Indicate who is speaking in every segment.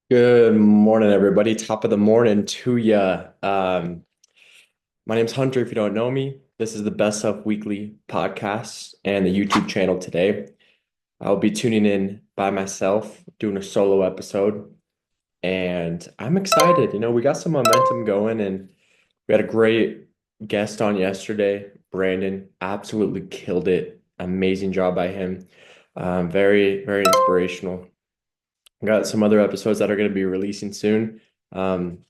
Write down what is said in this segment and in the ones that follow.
Speaker 1: Good morning, everybody. Top of the morning to ya. My name's Hunter. If you don't know me, this is the Best Stuff Weekly podcast and the YouTube channel today. I'll be tuning in by myself, doing a solo episode, and I'm excited. We got some momentum going, and we had a great guest on yesterday. Brandon absolutely killed it. Amazing job by him. Very, very inspirational. Got some other episodes that are going to be releasing soon. Um,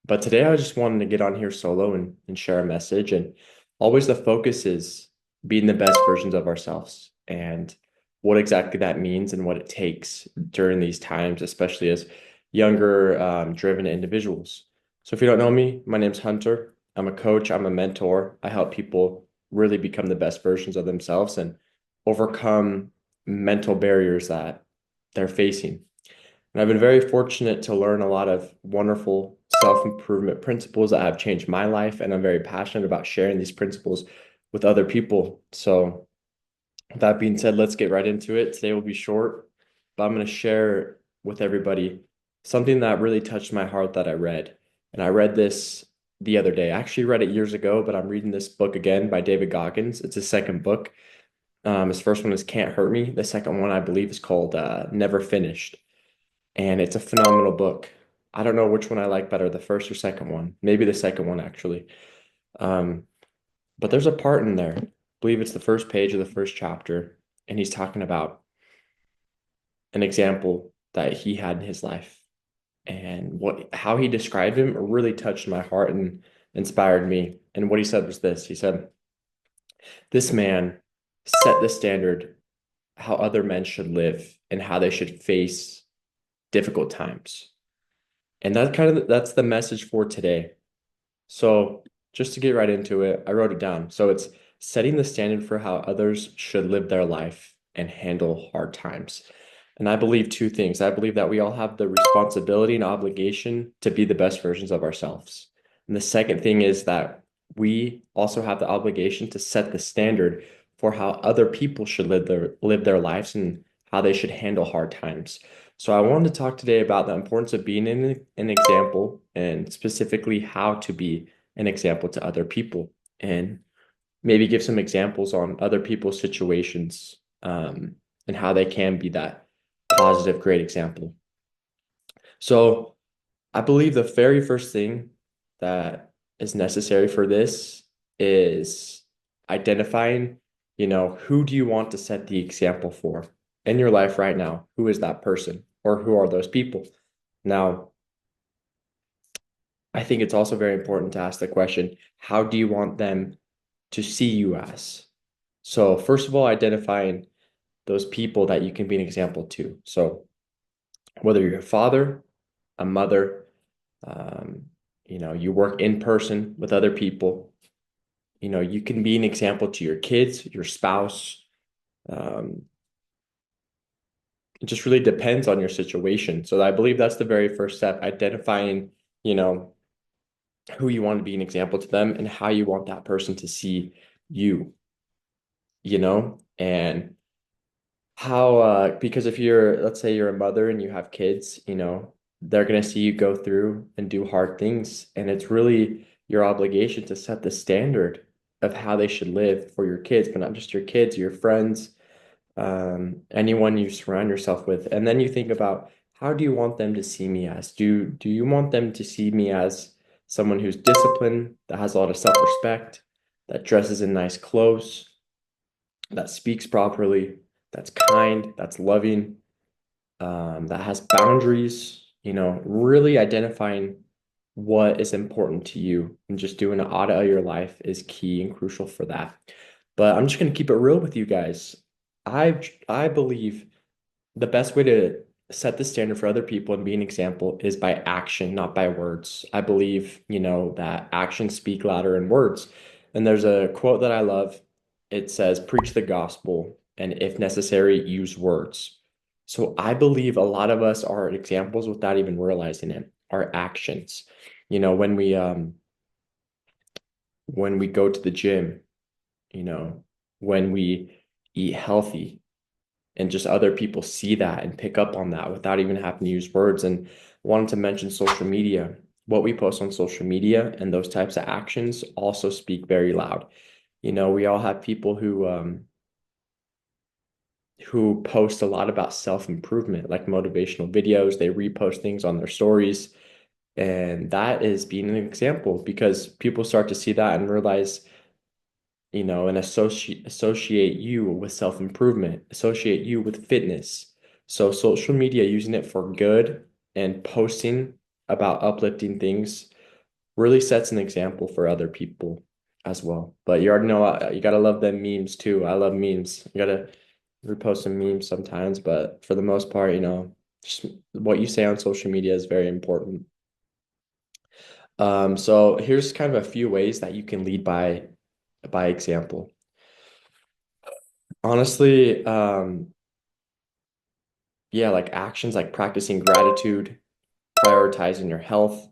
Speaker 1: but today I just wanted to get on here solo and share a message. And always the focus is being the best versions of ourselves and what exactly that means and what it takes during these times, especially as younger, driven individuals. So if you don't know me, my name's Hunter. I'm a coach, I'm a mentor. I help people really become the best versions of themselves and overcome mental barriers that they're facing. And I've been very fortunate to learn a lot of wonderful self-improvement principles that have changed my life. And I'm very passionate about sharing these principles with other people. So, with that being said, let's get right into it. Today will be short, but I'm going to share with everybody something that really touched my heart that I read. And I read this the other day. I actually read it years ago, but I'm reading this book again by David Goggins. It's his second book. His first one is Can't Hurt Me. The second one, I believe, is called Never Finished, and it's a phenomenal book. I don't know which one I like better, the first or second one. Maybe the second one actually. Um, but there's a part in there, I believe it's the first page of the first chapter, and he's talking about an example that he had in his life. And what how he described him really touched my heart and inspired me. And what he said was this. He said, "This man set the standard how other men should live and how they should face difficult times." And that's the message for today. So just to get right into it, I wrote it down. So it's setting the standard for how others should live their life and handle hard times. And I believe two things. I believe that we all have the responsibility and obligation to be the best versions of ourselves. And the second thing is that we also have the obligation to set the standard for how other people should live their lives and how they should handle hard times. So I wanted to talk today about the importance of being an example and specifically how to be an example to other people and maybe give some examples on other people's situations, and how they can be that positive, great example. So I believe the very first thing that is necessary for this is identifying, who do you want to set the example for in your life right now? Who is that person or who are those people? Now, I think it's also very important to ask the question, how do you want them to see you as? So, first of all, identifying those people that you can be an example to. So, whether you're a father, a mother, um, you work in person with other people, you can be an example to your kids, your spouse. Um, it just really depends on your situation. So, I believe that's the very first step, identifying, you know, who you want to be an example to them and how you want that person to see you, and how because if you're, let's say you're a mother and you have kids, they're going to see you go through and do hard things, and it's really your obligation to set the standard of how they should live for your kids, but not just your kids, your friends, anyone you surround yourself with. And then you think about, how do you want them to see me as? Do you want them to see me as someone who's disciplined, that has a lot of self-respect, that dresses in nice clothes, that speaks properly, that's kind, that's loving, that has boundaries, really identifying what is important to you and just doing an audit of your life is key and crucial for that. But I'm just going to keep it real with you guys. I believe the best way to set the standard for other people and be an example is by action, not by words. I believe, that actions speak louder than words. And there's a quote that I love. It says, preach the gospel, and if necessary, use words. So I believe a lot of us are examples without even realizing it, our actions. When we go to the gym, you know, when we eat healthy, and just other people see that and pick up on that without even having to use words. And I wanted to mention social media. What we post on social media and those types of actions also speak very loud. We all have people who post a lot about self-improvement, like motivational videos. They repost things on their stories. And that is being an example because people start to see that and realize, and associate you with self-improvement, associate you with fitness. So social media, using it for good and posting about uplifting things really sets an example for other people as well. But you already know you gotta love them memes too. I love memes. You gotta repost some memes sometimes, but for the most part, just what you say on social media is very important. So here's kind of a few ways that you can lead by example. Honestly, yeah, like actions like practicing gratitude, prioritizing your health.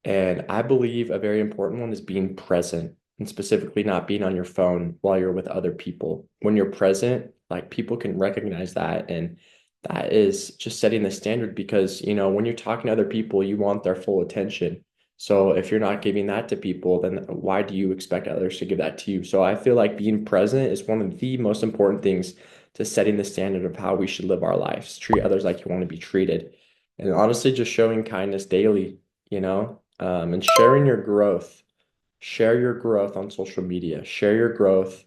Speaker 1: And I believe a very important one is being present and specifically not being on your phone while you're with other people. When you're present, like people can recognize that. And that is just setting the standard because, when you're talking to other people, you want their full attention. So if you're not giving that to people, then why do you expect others to give that to you? So I feel like being present is one of the most important things to setting the standard of how we should live our lives. Treat others like you want to be treated. And honestly, just showing kindness daily, and sharing your growth. Share your growth on social media. Share your growth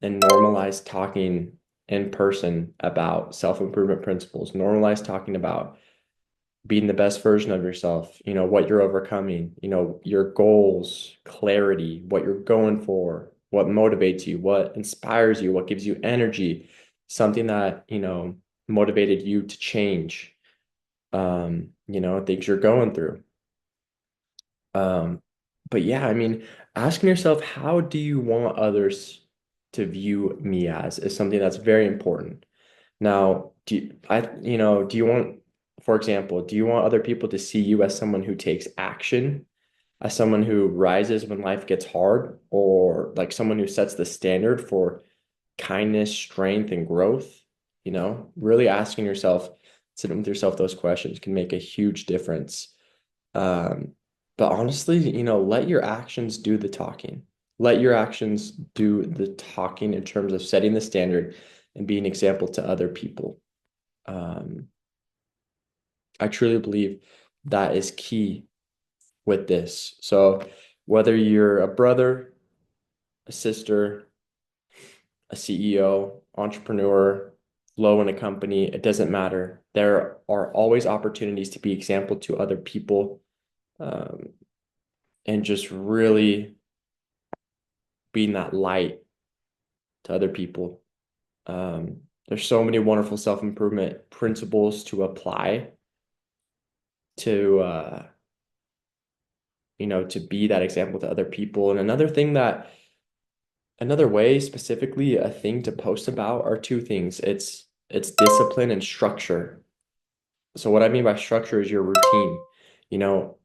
Speaker 1: and normalize talking in person about self-improvement principles. Normalize talking about being the best version of yourself, what you're overcoming, your goals, clarity, what you're going for, what motivates you, what inspires you, what gives you energy, something that, motivated you to change, things you're going through. Um, but yeah, I mean, asking yourself, how do you want others to view me as is something that's very important. Now, do you want, for example, do you want other people to see you as someone who takes action, as someone who rises when life gets hard, or like someone who sets the standard for kindness, strength, and growth? Really asking yourself, sitting with yourself those questions can make a huge difference. Um, but honestly, let your actions do the talking. Let your actions do the talking in terms of setting the standard and being an example to other people. Um, I truly believe that is key with this. So whether you're a brother, a sister, a CEO, entrepreneur, low in a company, it doesn't matter. There are always opportunities to be example to other people, um, and just really being that light to other people. There's so many wonderful self-improvement principles to apply to to be that example to other people. And another way, specifically a thing to post about are two things. It's discipline and structure. So what I mean by structure is your routine. You know,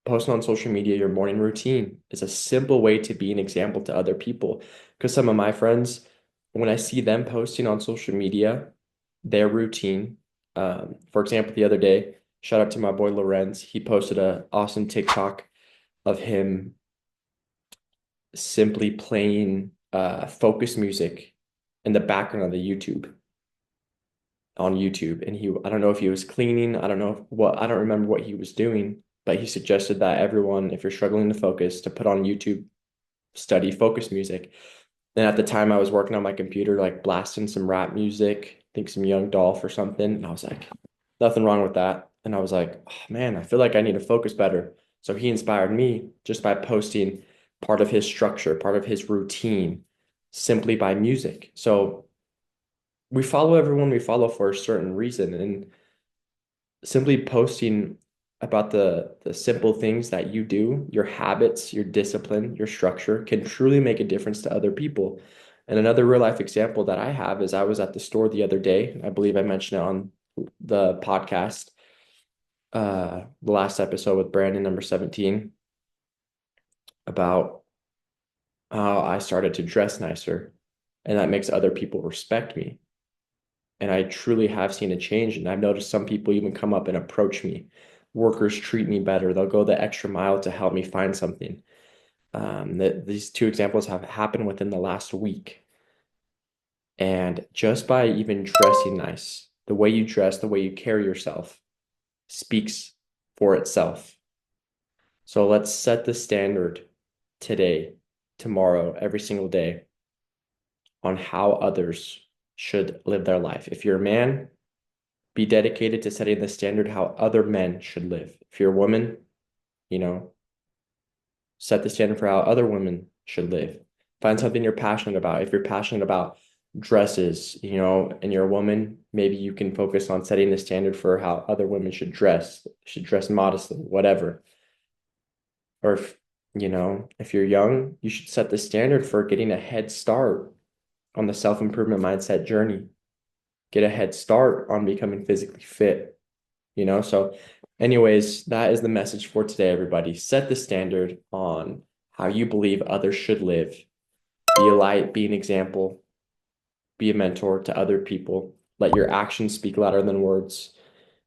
Speaker 1: Posting on social media your morning routine is a simple way to be an example to other people. Because some of my friends, when I see them posting on social media, their routine, for example, the other day, shout out to my boy Lorenz, he posted a awesome TikTok of him simply playing focus music in the background of the YouTube on YouTube. And I don't know if he was cleaning, I don't remember what he was doing, but he suggested that everyone, if you're struggling to focus, to put on YouTube, study focus music. And at the time I was working on my computer, like blasting some rap music, I think some Young Dolph or something. And I was like, nothing wrong with that. And I was like, oh, man, I feel like I need to focus better. So he inspired me just by posting part of his structure, part of his routine, simply by music. So we follow everyone we follow for a certain reason. And simply posting about the simple things that you do, your habits, your discipline, your structure can truly make a difference to other people. And another real life example that I have is I was at the store the other day. I believe I mentioned it on the podcast, the last episode with Brandon, number 17, about how I started to dress nicer and that makes other people respect me. And I truly have seen a change. And I've noticed some people even come up and approach me. Workers treat me better. They'll go the extra mile to help me find something. These two examples have happened within the last week. And just by even dressing nice, the way you dress, the way you carry yourself speaks for itself. So let's set the standard today, tomorrow, every single day on how others should live their life. If you're a man, be dedicated to setting the standard how other men should live. If you're a woman, you know, set the standard for how other women should live. Find something you're passionate about. If you're passionate about dresses, and you're a woman, maybe you can focus on setting the standard for how other women should dress modestly, whatever. Or if you're young, you should set the standard for getting a head start on the self-improvement mindset journey. Get a head start on becoming physically fit. So anyways, that is the message for today, everybody. Set the standard on how you believe others should live. Be a light, be an example, be a mentor to other people. Let your actions speak louder than words.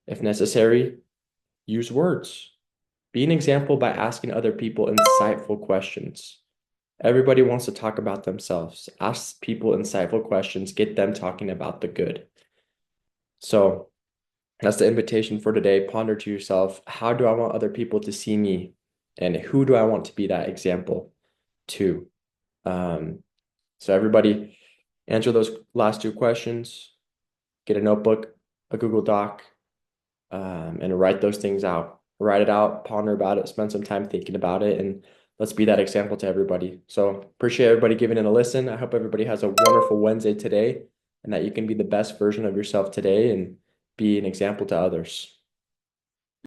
Speaker 1: If necessary, use words. Be an example by asking other people insightful questions. Everybody wants to talk about themselves. Ask people insightful questions, get them talking about the good. So that's the invitation for today. Ponder to yourself, how do I want other people to see me? And who do I want to be that example to? So everybody answer those last two questions, get a notebook, a Google Doc, and write those things out. Write it out, ponder about it, spend some time thinking about it, and let's be that example to everybody. So appreciate everybody giving it a listen. I hope everybody has a wonderful Wednesday today and that you can be the best version of yourself today and be an example to others.